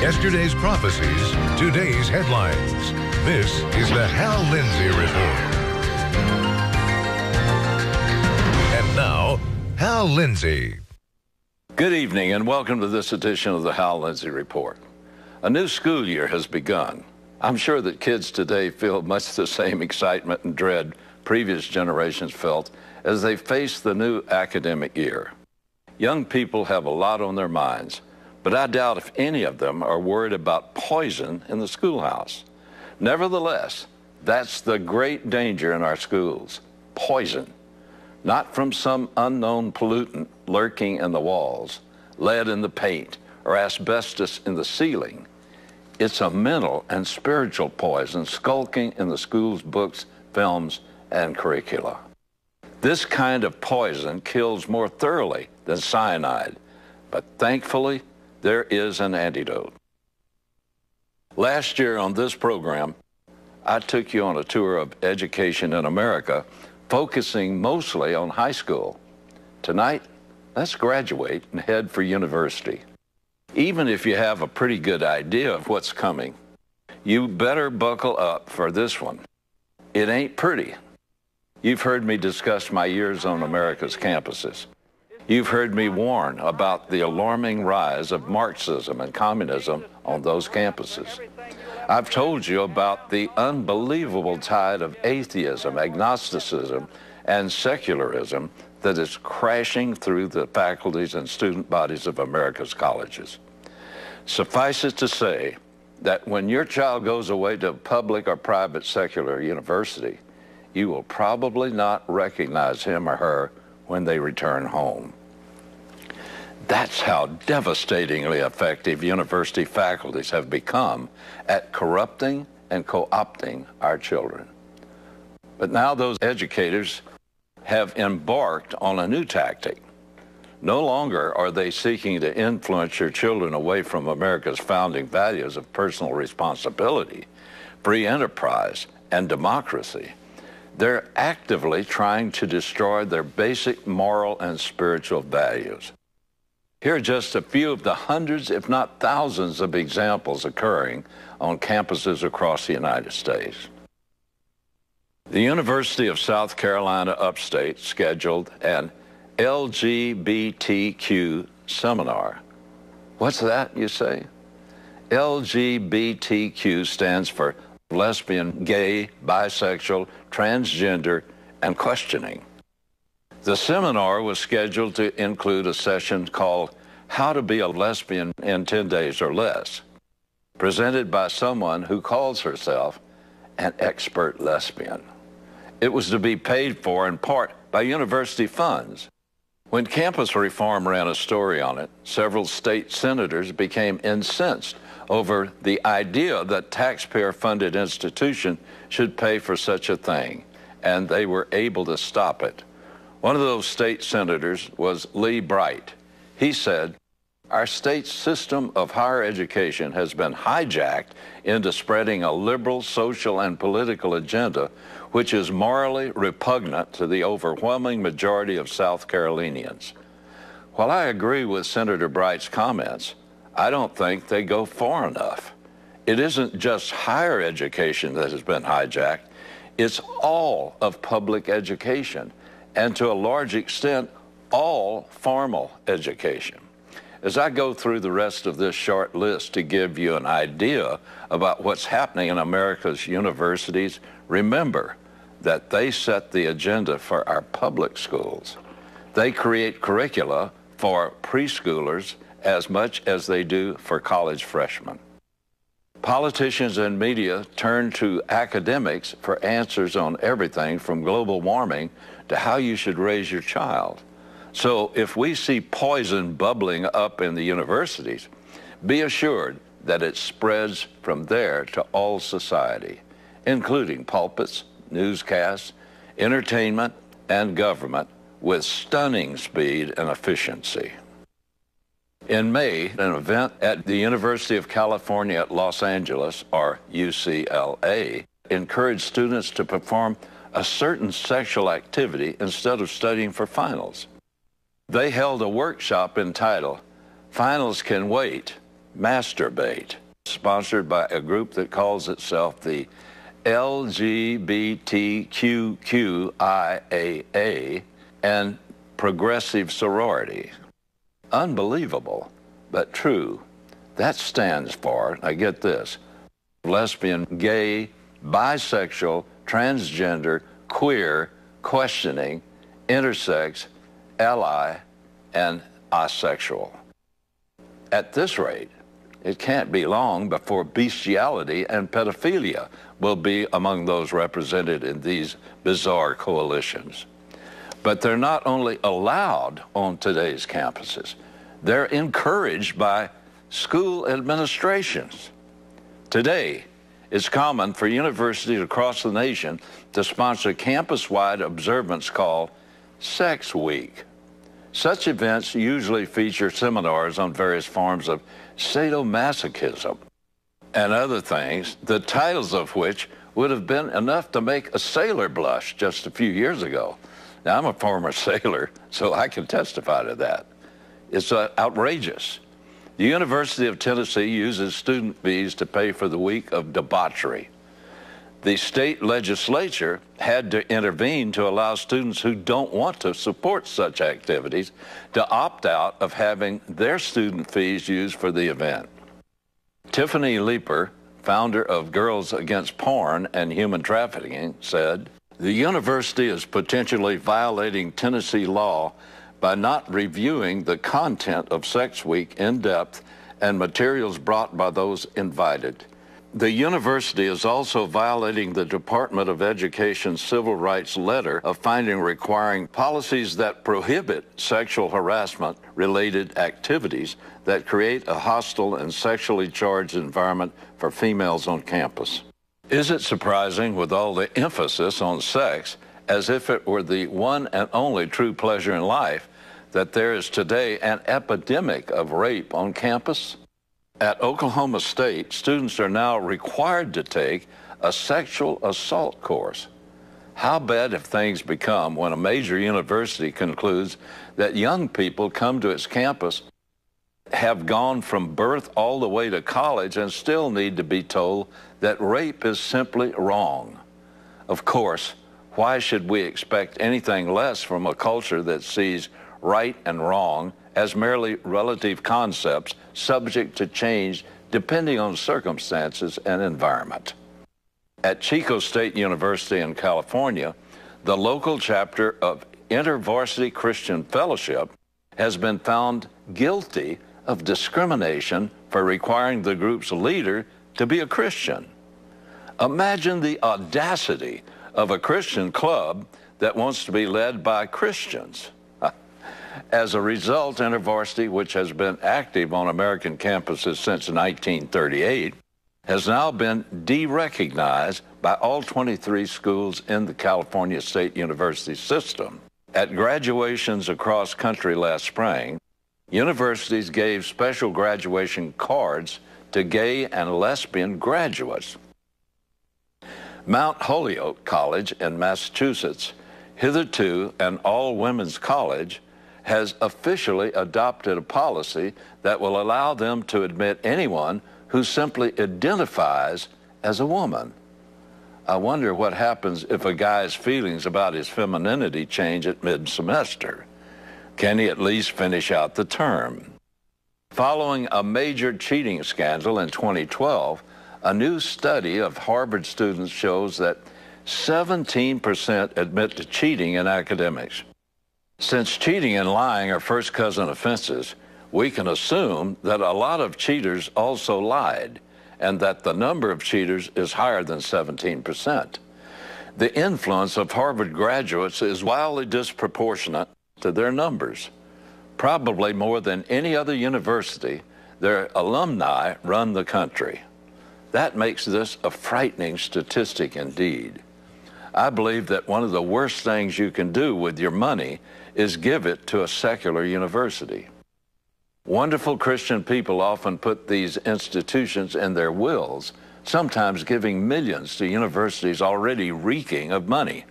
Yesterday's prophecies, today's headlines. This is the Hal Lindsey Report. And now, Hal Lindsey. Good evening and welcome to this edition of the Hal Lindsey Report. A new school year has begun. I'm sure that kids today feel much the same excitement and dread previous generations felt as they face the new academic year. Young people have a lot on their minds, but I doubt if any of them are worried about poison in the schoolhouse. Nevertheless, that's the great danger in our schools, poison. Not from some unknown pollutant lurking in the walls, lead in the paint, or asbestos in the ceiling. It's a mental and spiritual poison skulking in the school's books, films, and curricula. This kind of poison kills more thoroughly than cyanide, but thankfully, there is an antidote. Last year on this program, I took you on a tour of education in America, focusing mostly on high school. Tonight, let's graduate and head for university. Even if you have a pretty good idea of what's coming, you better buckle up for this one. It ain't pretty. You've heard me discuss my years on America's campuses. You've heard me warn about the alarming rise of Marxism and communism on those campuses. I've told you about the unbelievable tide of atheism, agnosticism, and secularism that is crashing through the faculties and student bodies of America's colleges. Suffice it to say that when your child goes away to a public or private secular university, you will probably not recognize him or her when they return home. That's how devastatingly effective university faculties have become at corrupting and co-opting our children. But now those educators have embarked on a new tactic. No longer are they seeking to influence your children away from America's founding values of personal responsibility, free enterprise, and democracy. They're actively trying to destroy their basic moral and spiritual values. Here are just a few of the hundreds, if not thousands, of examples occurring on campuses across the United States. The University of South Carolina Upstate scheduled an LGBTQ seminar. What's that, you say? LGBTQ stands for lesbian, gay, bisexual, transgender, and questioning. The seminar was scheduled to include a session called How to Be a Lesbian in 10 Days or Less, presented by someone who calls herself an expert lesbian. It was to be paid for in part by university funds. When campus reform ran a story on it, several state senators became incensed over the idea that taxpayer-funded institutions should pay for such a thing, and they were able to stop it. One of those state senators was Lee Bright. He said, "Our state's system of higher education has been hijacked into spreading a liberal social and political agenda which is morally repugnant to the overwhelming majority of South Carolinians." While I agree with Senator Bright's comments, I don't think they go far enough. It isn't just higher education that has been hijacked, it's all of public education, and to a large extent, all formal education. As I go through the rest of this short list to give you an idea about what's happening in America's universities, remember that they set the agenda for our public schools. They create curricula for preschoolers as much as they do for college freshmen. Politicians and media turn to academics for answers on everything from global warming to how you should raise your child. So if we see poison bubbling up in the universities, be assured that it spreads from there to all society, including pulpits, newscasts, entertainment, and government with stunning speed and efficiency. In May, an event at the University of California at Los Angeles, or UCLA, encouraged students to perform a certain sexual activity instead of studying for finals. They held a workshop entitled, "Finals Can Wait, Masturbate, sponsored by a group that calls itself the LGBTQIAA and Progressive Sorority. Unbelievable, but true. That stands for, I get this, lesbian, gay, bisexual, transgender, queer, questioning, intersex, ally, and asexual. At this rate, it can't be long before bestiality and pedophilia will be among those represented in these bizarre coalitions. But they're not only allowed on today's campuses, they're encouraged by school administrations. Today, it's common for universities across the nation to sponsor campus-wide observance called Sex Week. Such events usually feature seminars on various forms of sadomasochism and other things, the titles of which would have been enough to make a sailor blush just a few years ago. Now, I'm a former sailor, so I can testify to that. It's outrageous. The University of Tennessee uses student fees to pay for the week of debauchery. The state legislature had to intervene to allow students who don't want to support such activities to opt out of having their student fees used for the event. Tiffany Leeper, founder of Girls Against Porn and Human Trafficking, said, "The university is potentially violating Tennessee law by not reviewing the content of Sex Week in depth and materials brought by those invited. The university is also violating the Department of Education's civil rights letter of finding requiring policies that prohibit sexual harassment related activities that create a hostile and sexually charged environment for females on campus." Is it surprising, with all the emphasis on sex, as if it were the one and only true pleasure in life, that there is today an epidemic of rape on campus? At Oklahoma State, students are now required to take a sexual assault course. How bad have things become when a major university concludes that young people come to its campus, have gone from birth all the way to college, and still need to be told that rape is simply wrong? Of course, why should we expect anything less from a culture that sees right and wrong as merely relative concepts subject to change depending on circumstances and environment? At Chico State University in California, the local chapter of InterVarsity Christian Fellowship has been found guilty of discrimination for requiring the group's leader to be a Christian. Imagine the audacity of a Christian club that wants to be led by Christians. As a result, InterVarsity, which has been active on American campuses since 1938, has now been de-recognized by all 23 schools in the California State University system. At graduations across country last spring, universities gave special graduation cards to gay and lesbian graduates. Mount Holyoke College in Massachusetts, hitherto an all-women's college, has officially adopted a policy that will allow them to admit anyone who simply identifies as a woman. I wonder what happens if a guy's feelings about his femininity change at mid-semester. Can he at least finish out the term? Following a major cheating scandal in 2012, a new study of Harvard students shows that 17% admit to cheating in academics. Since cheating and lying are first cousin offenses, we can assume that a lot of cheaters also lied, and that the number of cheaters is higher than 17%. The influence of Harvard graduates is wildly disproportionate to their numbers. Probably more than any other university, their alumni run the country. That makes this a frightening statistic indeed. I believe that one of the worst things you can do with your money is give it to a secular university. Wonderful Christian people often put these institutions in their wills, sometimes giving millions to universities already reeking of money.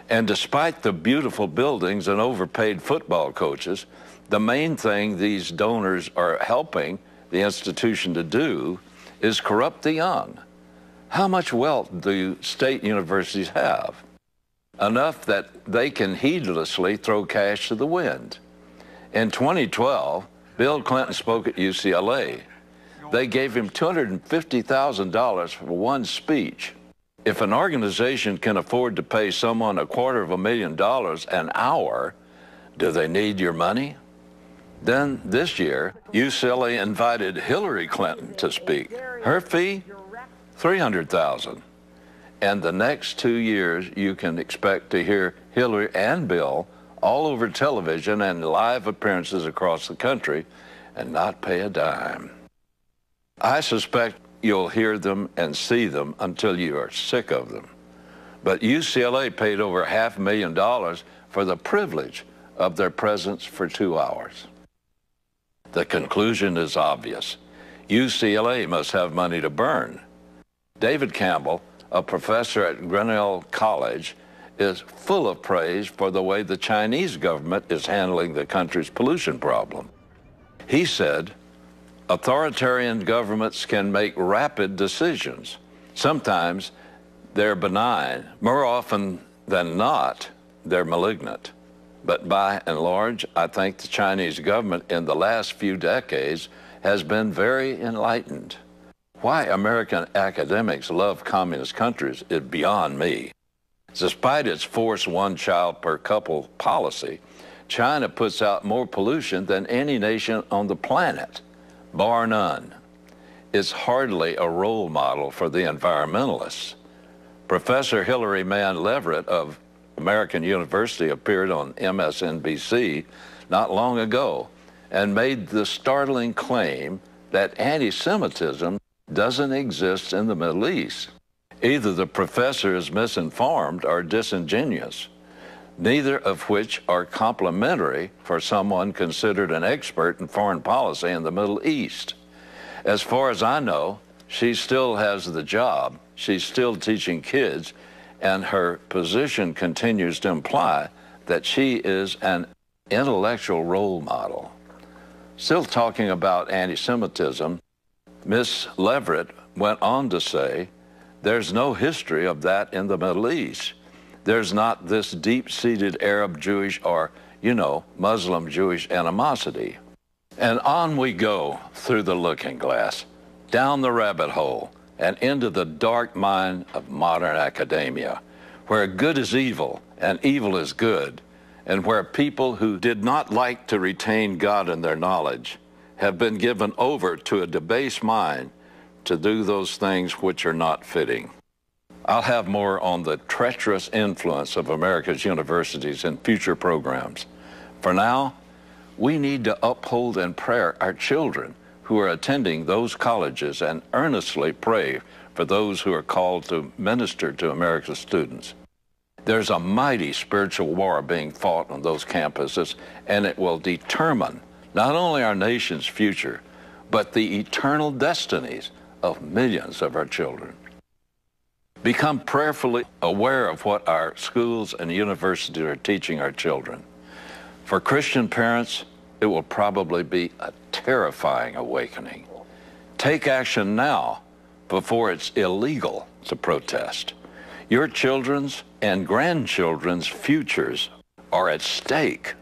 And despite the beautiful buildings and overpaid football coaches, the main thing these donors are helping the institution to do is corrupt the young. How much wealth do state universities have? Enough that they can heedlessly throw cash to the wind. In 2012, Bill Clinton spoke at UCLA. They gave him $250,000 for one speech. If an organization can afford to pay someone $250,000 an hour, do they need your money? Then this year, UCLA invited Hillary Clinton to speak. Her fee, $300,000. And the next 2 years, you can expect to hear Hillary and Bill all over television and live appearances across the country and not pay a dime. I suspect you'll hear them and see them until you are sick of them. But UCLA paid over $500,000 for the privilege of their presence for 2 hours. The conclusion is obvious. UCLA must have money to burn. David Campbell, a professor at Grinnell College, is full of praise for the way the Chinese government is handling the country's pollution problem. He said, authoritarian governments can make rapid decisions. Sometimes they're benign. More often than not, they're malignant. But by and large, I think the Chinese government in the last few decades has been very enlightened. Why American academics love communist countries is beyond me. Despite its forced one-child-per-couple policy, China puts out more pollution than any nation on the planet, bar none. It's hardly a role model for the environmentalists. Professor Hilary Mann Leverett of American University appeared on MSNBC not long ago and made the startling claim that anti-Semitism doesn't exist in the Middle East. Either the professor is misinformed or disingenuous, neither of which are complimentary for someone considered an expert in foreign policy in the Middle East. As far as I know, she still has the job. She's still teaching kids, and her position continues to imply that she is an intellectual role model. Still talking about anti-Semitism, Ms. Leverett went on to say, there's no history of that in the Middle East. There's not this deep-seated Arab Jewish or, Muslim Jewish animosity. And on we go through the looking glass, down the rabbit hole, and into the dark mind of modern academia, where good is evil and evil is good, and where people who did not like to retain God in their knowledge have been given over to a debased mind to do those things which are not fitting. I'll have more on the treacherous influence of America's universities in future programs. For now, we need to uphold in prayer our children who are attending those colleges and earnestly pray for those who are called to minister to America's students. There's a mighty spiritual war being fought on those campuses, and it will determine not only our nation's future, but the eternal destinies of millions of our children. Become prayerfully aware of what our schools and universities are teaching our children. For Christian parents, it will probably be a terrifying awakening. Take action now before it's illegal to protest. Your children's and grandchildren's futures are at stake.